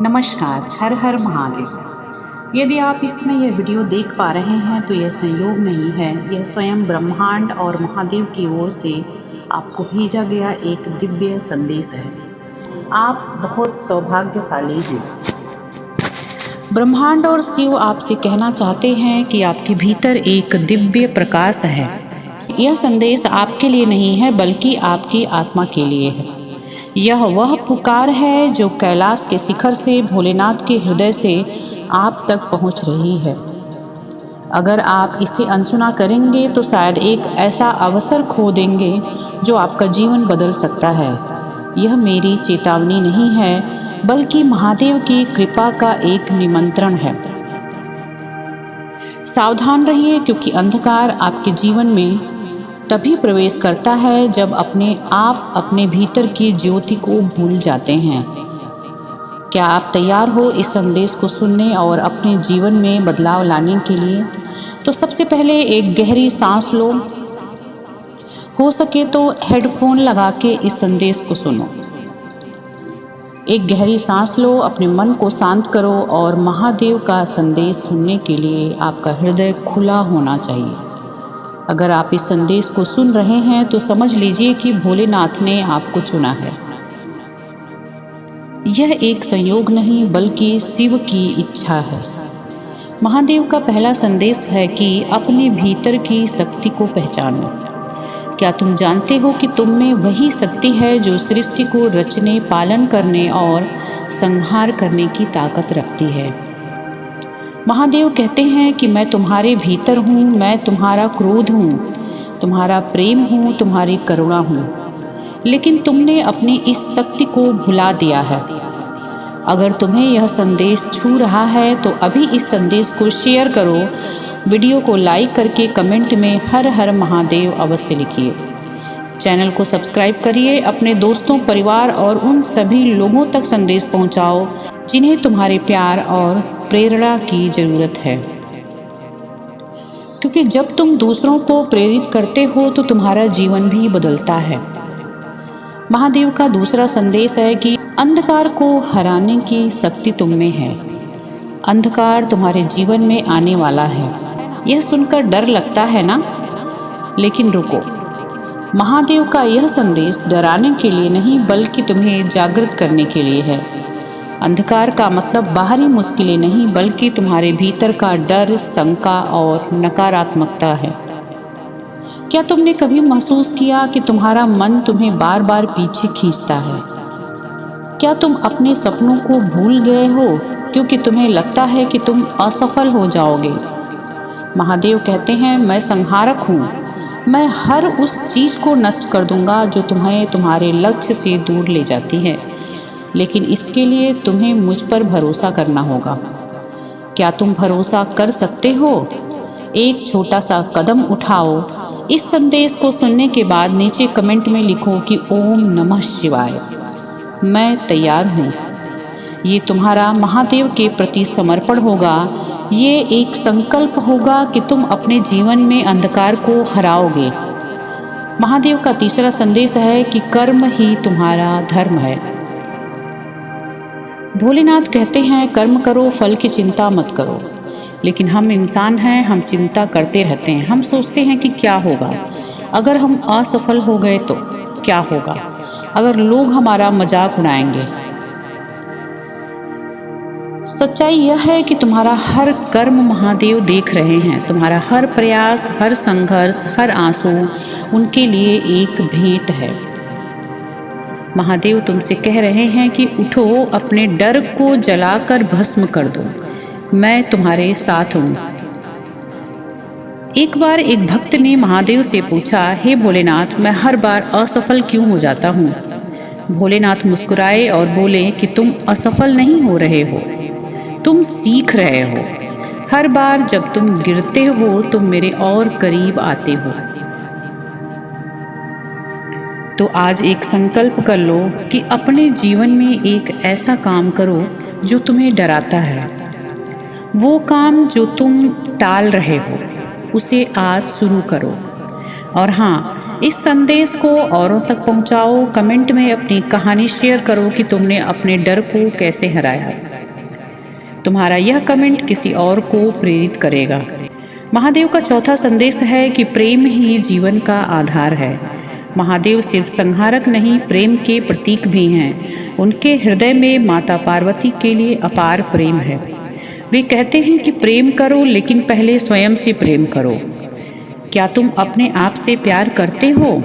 नमस्कार। हर हर महादेव। यदि आप इसमें यह वीडियो देख पा रहे हैं तो यह संयोग नहीं है, यह स्वयं ब्रह्मांड और महादेव की ओर से आपको भेजा गया एक दिव्य संदेश है। आप बहुत सौभाग्यशाली हैं। ब्रह्मांड और शिव आपसे कहना चाहते हैं कि आपके भीतर एक दिव्य प्रकाश है। यह संदेश आपके लिए नहीं है बल्कि आपकी आत्मा के लिए है। यह वह पुकार है जो कैलाश के शिखर से भोलेनाथ के हृदय से आप तक पहुंच रही है। अगर आप इसे अनसुना करेंगे तो शायद एक ऐसा अवसर खो देंगे जो आपका जीवन बदल सकता है। यह मेरी चेतावनी नहीं है बल्कि महादेव की कृपा का एक निमंत्रण है। सावधान रहिए, क्योंकि अंधकार आपके जीवन में तभी प्रवेश करता है जब आप अपने भीतर की ज्योति को भूल जाते हैं। क्या आप तैयार हो इस संदेश को सुनने और अपने जीवन में बदलाव लाने के लिए? तो सबसे पहले एक गहरी सांस लो। हो सके तो हेडफोन लगा के इस संदेश को सुनो। एक गहरी सांस लो, अपने मन को शांत करो और महादेव का संदेश सुनने के लिए आपका हृदय खुला होना चाहिए। अगर आप इस संदेश को सुन रहे हैं तो समझ लीजिए कि भोलेनाथ ने आपको चुना है। यह एक संयोग नहीं बल्कि शिव की इच्छा है। महादेव का पहला संदेश है कि अपने भीतर की शक्ति को पहचानो। क्या तुम जानते हो कि तुम में वही शक्ति है जो सृष्टि को रचने, पालन करने और संहार करने की ताकत रखती है? महादेव कहते हैं कि मैं तुम्हारे भीतर हूँ, मैं तुम्हारा क्रोध हूँ, तुम्हारा प्रेम हूँ, तुम्हारी करुणा हूँ। लेकिन तुमने अपनी इस शक्ति को भुला दिया है। अगर तुम्हें यह संदेश छू रहा है तो अभी इस संदेश को शेयर करो। वीडियो को लाइक करके कमेंट में हर हर महादेव अवश्य लिखिए। चैनल को सब्सक्राइब करिए। अपने दोस्तों, परिवार और उन सभी लोगों तक संदेश पहुँचाओ जिन्हें तुम्हारे प्यार और प्रेरणा की जरूरत है। क्योंकि जब तुम दूसरों को प्रेरित करते हो तो तुम्हारा जीवन भी बदलता है। महादेव का दूसरा संदेश है कि अंधकार को हराने की शक्ति तुम में है। अंधकार तुम्हारे जीवन में आने वाला है। यह सुनकर डर लगता है ना? लेकिन रुको, महादेव का यह संदेश डराने के लिए नहीं बल्कि तुम्हें जागृत करने के लिए है। अंधकार का मतलब बाहरी मुश्किलें नहीं बल्कि तुम्हारे भीतर का डर, शंका और नकारात्मकता है। क्या तुमने कभी महसूस किया कि तुम्हारा मन तुम्हें बार बार पीछे खींचता है? क्या तुम अपने सपनों को भूल गए हो क्योंकि तुम्हें लगता है कि तुम असफल हो जाओगे? महादेव कहते हैं, मैं संहारक हूँ। मैं हर उस चीज को नष्ट कर दूंगा जो तुम्हें तुम्हारे लक्ष्य से दूर ले जाती है। लेकिन इसके लिए तुम्हें मुझ पर भरोसा करना होगा। क्या तुम भरोसा कर सकते हो? एक छोटा सा कदम उठाओ। इस संदेश को सुनने के बाद नीचे कमेंट में लिखो कि ओम नमः शिवाय, मैं तैयार हूँ। ये तुम्हारा महादेव के प्रति समर्पण होगा। ये एक संकल्प होगा कि तुम अपने जीवन में अंधकार को हराओगे। महादेव का तीसरा संदेश है कि कर्म ही तुम्हारा धर्म है। भोलेनाथ कहते हैं, कर्म करो, फल की चिंता मत करो। लेकिन हम इंसान हैं, हम चिंता करते रहते हैं। हम सोचते हैं कि क्या होगा अगर हम असफल हो गए, तो क्या होगा अगर लोग हमारा मजाक उड़ाएंगे। सच्चाई यह है कि तुम्हारा हर कर्म महादेव देख रहे हैं। तुम्हारा हर प्रयास, हर संघर्ष, हर आंसू उनके लिए एक भेंट है। महादेव तुमसे कह रहे हैं कि उठो, अपने डर को जलाकर भस्म कर दो। मैं तुम्हारे साथ हूँ। एक बार एक भक्त ने महादेव से पूछा, हे भोलेनाथ, मैं हर बार असफल क्यों हो जाता हूँ? भोलेनाथ मुस्कुराए और बोले कि तुम असफल नहीं हो रहे हो, तुम सीख रहे हो। हर बार जब तुम गिरते हो तुम मेरे और करीब आते हो। तो आज एक संकल्प कर लो कि अपने जीवन में एक ऐसा काम करो जो तुम्हें डराता है। वो काम जो तुम टाल रहे हो उसे आज शुरू करो। और हाँ, इस संदेश को औरों तक पहुंचाओ। कमेंट में अपनी कहानी शेयर करो कि तुमने अपने डर को कैसे हराया। तुम्हारा यह कमेंट किसी और को प्रेरित करेगा। महादेव का चौथा संदेश है कि प्रेम ही जीवन का आधार है। महादेव सिर्फ संहारक नहीं, प्रेम के प्रतीक भी हैं। उनके हृदय में माता पार्वती के लिए अपार प्रेम है। वे कहते हैं कि प्रेम करो, लेकिन पहले स्वयं से प्रेम करो। क्या तुम अपने आप से प्यार करते हो?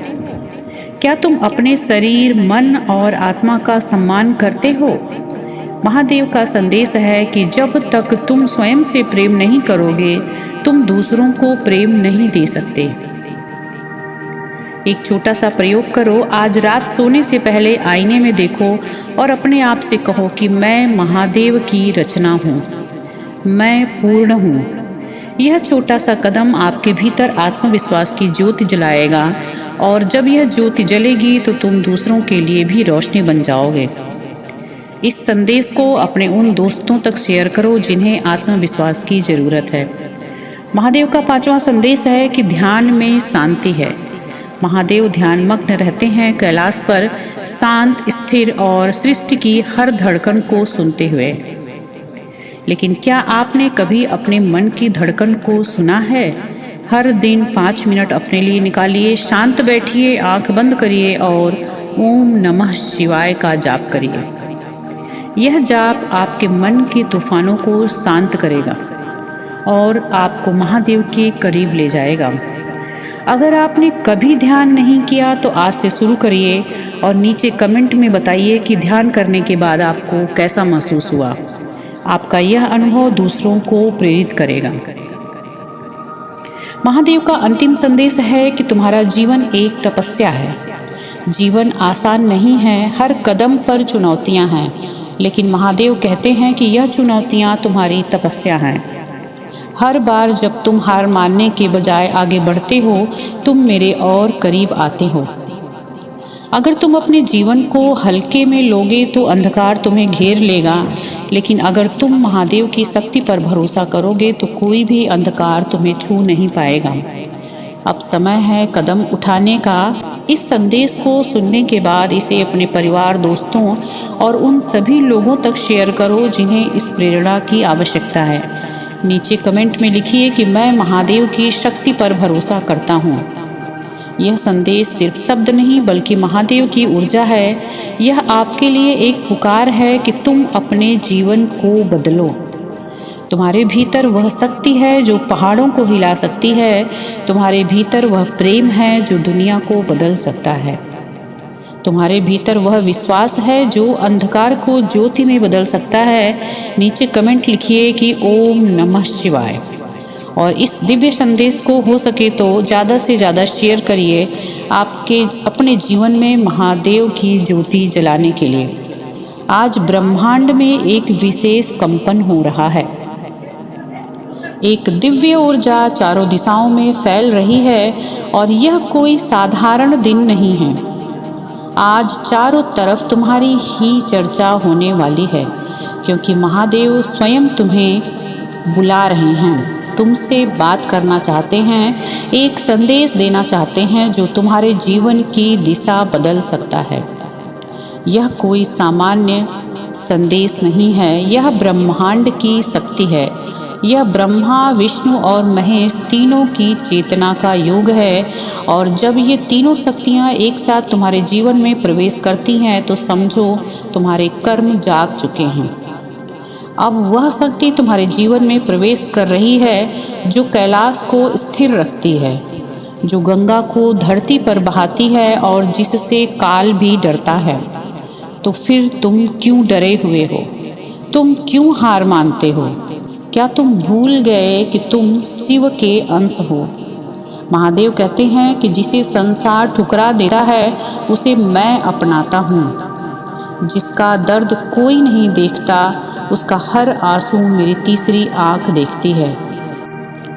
क्या तुम अपने शरीर, मन और आत्मा का सम्मान करते हो? महादेव का संदेश है कि जब तक तुम स्वयं से प्रेम नहीं करोगे, तुम दूसरों को प्रेम नहीं दे सकते। एक छोटा सा प्रयोग करो। आज रात सोने से पहले आईने में देखो और अपने आप से कहो कि मैं महादेव की रचना हूँ, मैं पूर्ण हूँ। यह छोटा सा कदम आपके भीतर आत्मविश्वास की ज्योति जलाएगा, और जब यह ज्योति जलेगी तो तुम दूसरों के लिए भी रोशनी बन जाओगे। इस संदेश को अपने उन दोस्तों तक शेयर करो जिन्हें आत्मविश्वास की जरूरत है। महादेव का पांचवा संदेश है कि ध्यान में शांति है। महादेव ध्यानमग्न रहते हैं कैलाश पर, शांत, स्थिर और सृष्टि की हर धड़कन को सुनते हुए। लेकिन क्या आपने कभी अपने मन की धड़कन को सुना है? हर दिन 5 मिनट अपने लिए निकालिए, शांत बैठिए, आंख बंद करिए और ओम नमः शिवाय का जाप करिए। यह जाप आपके मन के तूफानों को शांत करेगा और आपको महादेव के करीब ले जाएगा। अगर आपने कभी ध्यान नहीं किया तो आज से शुरू करिए और नीचे कमेंट में बताइए कि ध्यान करने के बाद आपको कैसा महसूस हुआ। आपका यह अनुभव दूसरों को प्रेरित करेगा। महादेव का अंतिम संदेश है कि तुम्हारा जीवन एक तपस्या है। जीवन आसान नहीं है, हर कदम पर चुनौतियां हैं, लेकिन महादेव कहते हैं कि यह चुनौतियां तुम्हारी तपस्या हैं। हर बार जब तुम हार मानने के बजाय आगे बढ़ते हो, तुम मेरे और करीब आते हो। अगर तुम अपने जीवन को हल्के में लोगे तो अंधकार तुम्हें घेर लेगा, लेकिन अगर तुम महादेव की शक्ति पर भरोसा करोगे तो कोई भी अंधकार तुम्हें छू नहीं पाएगा। अब समय है कदम उठाने का। इस संदेश को सुनने के बाद इसे अपने परिवार, दोस्तों और उन सभी लोगों तक शेयर करो जिन्हें इस प्रेरणा की आवश्यकता है। नीचे कमेंट में लिखिए कि मैं महादेव की शक्ति पर भरोसा करता हूँ। यह संदेश सिर्फ शब्द नहीं बल्कि महादेव की ऊर्जा है। यह आपके लिए एक पुकार है कि तुम अपने जीवन को बदलो। तुम्हारे भीतर वह शक्ति है जो पहाड़ों को हिला सकती है। तुम्हारे भीतर वह प्रेम है जो दुनिया को बदल सकता है। तुम्हारे भीतर वह विश्वास है जो अंधकार को ज्योति में बदल सकता है। नीचे कमेंट लिखिए कि ओम नमः शिवाय, और इस दिव्य संदेश को हो सके तो ज़्यादा से ज़्यादा शेयर करिए आपके अपने जीवन में महादेव की ज्योति जलाने के लिए। आज ब्रह्मांड में एक विशेष कंपन हो रहा है। एक दिव्य ऊर्जा चारों दिशाओं में फैल रही है और यह कोई साधारण दिन नहीं है। आज चारों तरफ तुम्हारी ही चर्चा होने वाली है, क्योंकि महादेव स्वयं तुम्हें बुला रहे हैं, तुमसे बात करना चाहते हैं, एक संदेश देना चाहते हैं जो तुम्हारे जीवन की दिशा बदल सकता है। यह कोई सामान्य संदेश नहीं है, यह ब्रह्मांड की शक्ति है। यह ब्रह्मा, विष्णु और महेश तीनों की चेतना का योग है, और जब ये तीनों शक्तियाँ एक साथ तुम्हारे जीवन में प्रवेश करती हैं तो समझो तुम्हारे कर्म जाग चुके हैं। अब वह शक्ति तुम्हारे जीवन में प्रवेश कर रही है जो कैलाश को स्थिर रखती है, जो गंगा को धरती पर बहाती है और जिससे काल भी डरता है। तो फिर तुम क्यों डरे हुए हो? तुम क्यों हार मानते हो? क्या तुम भूल गए कि तुम शिव के अंश हो? महादेव कहते हैं कि जिसे संसार ठुकरा देता है उसे मैं अपनाता हूँ। जिसका दर्द कोई नहीं देखता उसका हर आंसू मेरी तीसरी आंख देखती है।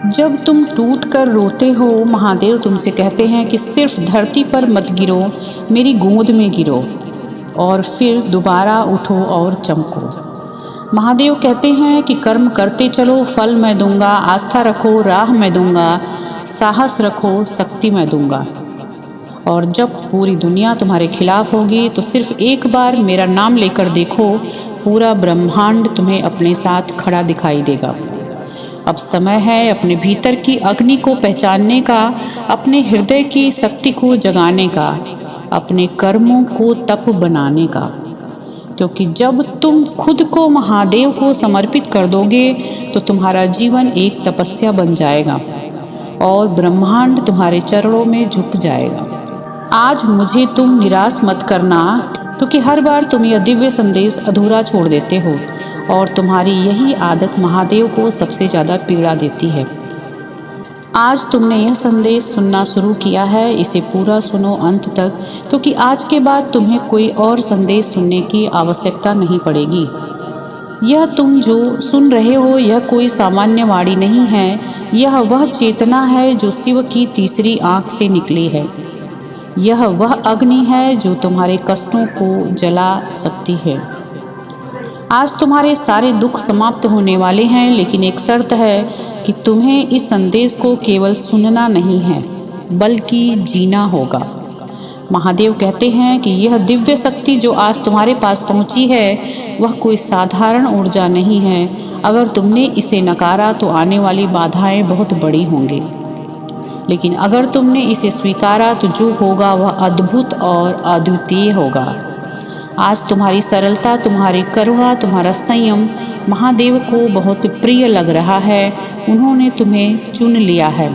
जब तुम टूट कर रोते हो, महादेव तुमसे कहते हैं कि सिर्फ धरती पर मत गिरो, मेरी गोद में गिरो और फिर दोबारा उठो और चमको। महादेव कहते हैं कि कर्म करते चलो, फल मैं दूंगा, आस्था रखो, राह मैं दूंगा, साहस रखो, शक्ति मैं दूंगा। और जब पूरी दुनिया तुम्हारे खिलाफ होगी तो सिर्फ एक बार मेरा नाम लेकर देखो, पूरा ब्रह्मांड तुम्हें अपने साथ खड़ा दिखाई देगा। अब समय है अपने भीतर की अग्नि को पहचानने का, अपने हृदय की शक्ति को जगाने का, अपने कर्मों को तप बनाने का। क्योंकि जब तुम खुद को महादेव को समर्पित कर दोगे तो तुम्हारा जीवन एक तपस्या बन जाएगा और ब्रह्मांड तुम्हारे चरणों में झुक जाएगा। आज मुझे तुम निराश मत करना, क्योंकि हर बार तुम यह दिव्य संदेश अधूरा छोड़ देते हो और तुम्हारी यही आदत महादेव को सबसे ज़्यादा पीड़ा देती है। आज तुमने यह संदेश सुनना शुरू किया है, इसे पूरा सुनो अंत तक, क्योंकि आज के बाद तुम्हें कोई और संदेश सुनने की आवश्यकता नहीं पड़ेगी। यह तुम जो सुन रहे हो यह कोई सामान्य वाणी नहीं है, यह वह चेतना है जो शिव की तीसरी आँख से निकली है। यह वह अग्नि है जो तुम्हारे कष्टों को जला सकती है। आज तुम्हारे सारे दुख समाप्त होने वाले हैं, लेकिन एक शर्त है कि तुम्हें इस संदेश को केवल सुनना नहीं है बल्कि जीना होगा। महादेव कहते हैं कि यह दिव्य शक्ति जो आज तुम्हारे पास पहुंची है वह कोई साधारण ऊर्जा नहीं है। अगर तुमने इसे नकारा तो आने वाली बाधाएं बहुत बड़ी होंगी, लेकिन अगर तुमने इसे स्वीकारा तो जो होगा वह अद्भुत और अद्वितीय होगा। आज तुम्हारी सरलता, तुम्हारी करुणा, तुम्हारा संयम महादेव को बहुत प्रिय लग रहा है। उन्होंने तुम्हें चुन लिया है।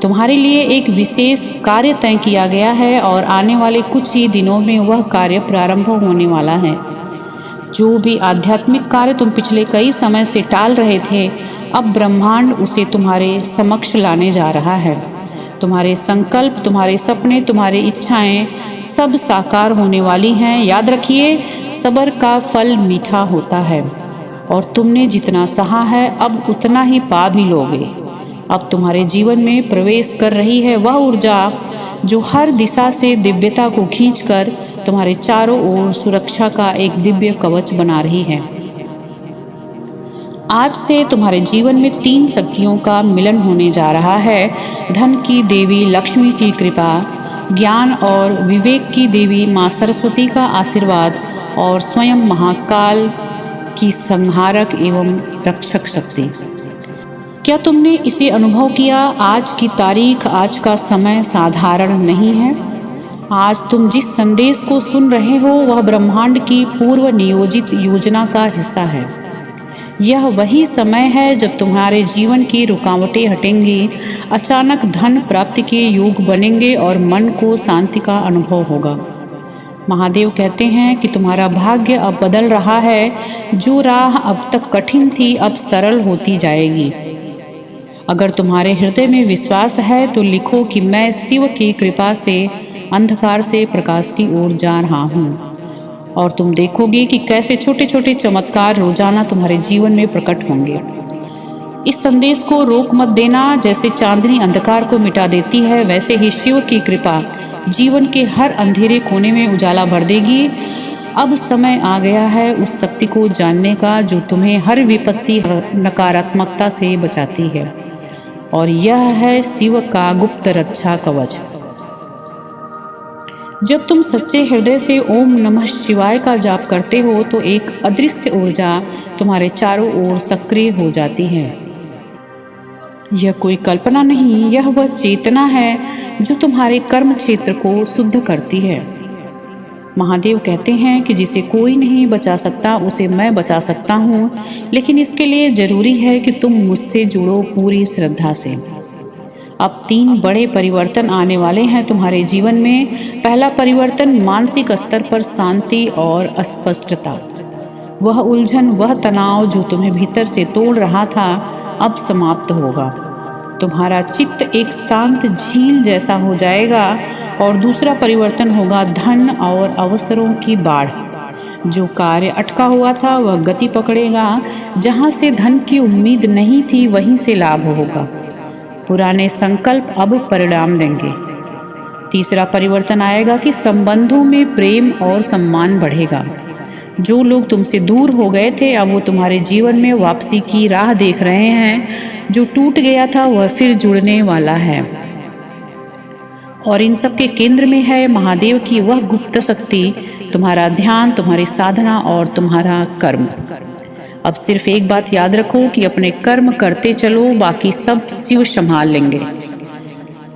तुम्हारे लिए एक विशेष कार्य तय किया गया है और आने वाले कुछ ही दिनों में वह कार्य प्रारंभ होने वाला है। जो भी आध्यात्मिक कार्य तुम पिछले कई समय से टाल रहे थे, अब ब्रह्मांड उसे तुम्हारे समक्ष लाने जा रहा है। तुम्हारे संकल्प, तुम्हारे सपने, तुम्हारी इच्छाएं सब साकार होने वाली हैं। याद रखिए, सब्र का फल मीठा होता है और तुमने जितना सहा है अब उतना ही पा भी लोगे। अब तुम्हारे जीवन में प्रवेश कर रही है वह ऊर्जा जो हर दिशा से दिव्यता को खींचकर तुम्हारे चारों ओर सुरक्षा का एक दिव्य कवच बना रही है। आज से तुम्हारे जीवन में 3 शक्तियों का मिलन होने जा रहा है। धन की देवी लक्ष्मी की कृपा, ज्ञान और विवेक की देवी माँ सरस्वती का आशीर्वाद और स्वयं महाकाल की संहारक एवं रक्षक शक्ति। क्या तुमने इसे अनुभव किया? आज की तारीख, आज का समय साधारण नहीं है। आज तुम जिस संदेश को सुन रहे हो वह ब्रह्मांड की पूर्व नियोजित योजना का हिस्सा है। यह वही समय है जब तुम्हारे जीवन की रुकावटें हटेंगी, अचानक धन प्राप्ति के योग बनेंगे और मन को शांति का अनुभव होगा। महादेव कहते हैं कि तुम्हारा भाग्य अब बदल रहा है। जो राह अब तक कठिन थी अब सरल होती जाएगी। अगर तुम्हारे हृदय में विश्वास है तो लिखो कि मैं शिव की कृपा से अंधकार से प्रकाश की ओर जा रहा हूँ। और तुम देखोगे कि कैसे छोटे छोटे चमत्कार रोजाना तुम्हारे जीवन में प्रकट होंगे। इस संदेश को रोक मत देना। जैसे चांदनी अंधकार को मिटा देती है, वैसे ही शिव की कृपा जीवन के हर अंधेरे कोने में उजाला भर देगी। अब समय आ गया है उस शक्ति को जानने का जो तुम्हें हर विपत्ति, नकारात्मकता से बचाती है, और यह है शिव का गुप्त रक्षा कवच। जब तुम सच्चे हृदय से ओम नमः शिवाय का जाप करते हो तो एक अदृश्य ऊर्जा तुम्हारे चारों ओर सक्रिय हो जाती है। यह कोई कल्पना नहीं, यह वह चेतना है जो तुम्हारे कर्म क्षेत्र को शुद्ध करती है। महादेव कहते हैं कि जिसे कोई नहीं बचा सकता उसे मैं बचा सकता हूँ, लेकिन इसके लिए जरूरी है कि तुम मुझसे जुड़ो पूरी श्रद्धा से। अब 3 बड़े परिवर्तन आने वाले हैं तुम्हारे जीवन में। पहला परिवर्तन मानसिक स्तर पर शांति और स्पष्टता। वह उलझन, वह तनाव जो तुम्हें भीतर से तोड़ रहा था अब समाप्त होगा। तुम्हारा चित्त एक शांत झील जैसा हो जाएगा। और दूसरा परिवर्तन होगा धन और अवसरों की बाढ़। जो कार्य अटका हुआ था वह गति पकड़ेगा। जहाँ से धन की उम्मीद नहीं थी वहीं से लाभ होगा। पुराने संकल्प अब परिणाम देंगे। तीसरा परिवर्तन आएगा कि संबंधों में प्रेम और सम्मान बढ़ेगा। जो लोग तुमसे दूर हो गए थे अब वो तुम्हारे जीवन में वापसी की राह देख रहे हैं। जो टूट गया था वह फिर जुड़ने वाला है। और इन सब के केंद्र में है महादेव की वह गुप्त शक्ति, तुम्हारा ध्यान, तुम्हारी साधना और तुम्हारा कर्म। अब सिर्फ एक बात याद रखो कि अपने कर्म करते चलो, बाकी सब शिव संभाल लेंगे।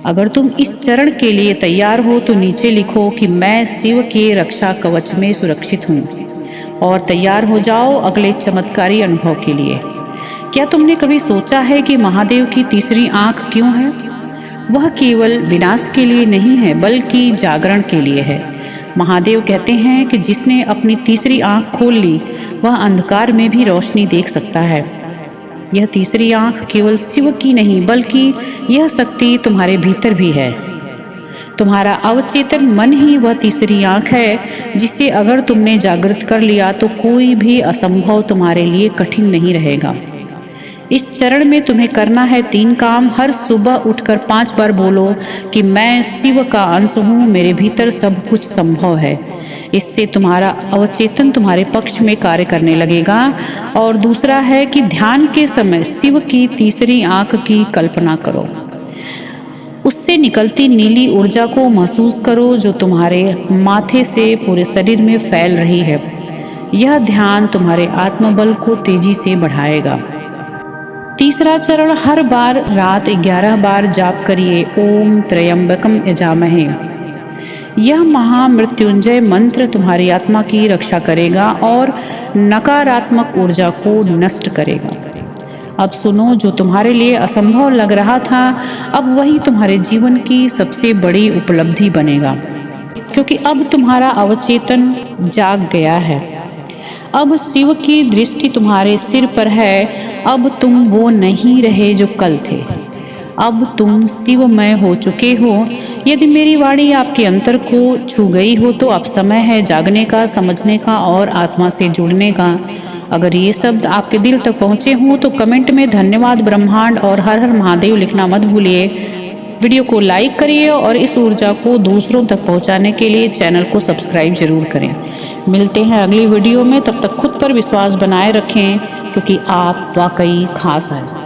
अगर तुम इस चरण के लिए तैयार हो तो नीचे लिखो कि मैं शिव के रक्षा कवच में सुरक्षित हूँ, और तैयार हो जाओ अगले चमत्कारी अनुभव के लिए। क्या तुमने कभी सोचा है कि महादेव की तीसरी आंख क्यों है? वह केवल विनाश के लिए नहीं है, बल्कि जागरण के लिए है। महादेव कहते हैं कि जिसने अपनी तीसरी आंख खोल ली वह अंधकार में भी रोशनी देख सकता है। यह तीसरी आंख केवल शिव की नहीं, बल्कि यह शक्ति तुम्हारे भीतर भी है। तुम्हारा अवचेतन मन ही वह तीसरी आंख है, जिसे अगर तुमने जागृत कर लिया तो कोई भी असंभव तुम्हारे लिए कठिन नहीं रहेगा। इस चरण में तुम्हें करना है 3 काम। हर सुबह उठकर 5 बार बोलो कि मैं शिव का अंश हूँ, मेरे भीतर सब कुछ संभव है। इससे तुम्हारा अवचेतन तुम्हारे पक्ष में कार्य करने लगेगा। और दूसरा है कि ध्यान के समय शिव की तीसरी आंख की कल्पना करो, उससे निकलती नीली ऊर्जा को महसूस करो जो तुम्हारे माथे से पूरे शरीर में फैल रही है। यह ध्यान तुम्हारे आत्मबल को तेजी से बढ़ाएगा। तीसरा चरण, हर बार रात 11 बार जाप करिए ओम त्र्यंबकम यजामहे। यह महामृत्युंजय मंत्र तुम्हारी आत्मा की रक्षा करेगा और नकारात्मक ऊर्जा को नष्ट करेगा। अब सुनो, जो तुम्हारे लिए असंभव लग रहा था अब वही तुम्हारे जीवन की सबसे बड़ी उपलब्धि बनेगा, क्योंकि अब तुम्हारा अवचेतन जाग गया है। अब शिव की दृष्टि तुम्हारे सिर पर है। अब तुम वो नहीं रहे जो कल थे, अब तुम शिवमय हो चुके हो। यदि मेरी वाणी आपके अंतर को छू गई हो तो अब समय है जागने का, समझने का और आत्मा से जुड़ने का। अगर ये शब्द आपके दिल तक पहुँचे हों तो कमेंट में धन्यवाद ब्रह्मांड और हर हर महादेव लिखना मत भूलिए। वीडियो को लाइक करिए और इस ऊर्जा को दूसरों तक पहुंचाने के लिए चैनल को सब्सक्राइब जरूर करें। मिलते हैं अगली वीडियो में, तब तक खुद पर विश्वास बनाए रखें, क्योंकि आप वाकई खास हैं।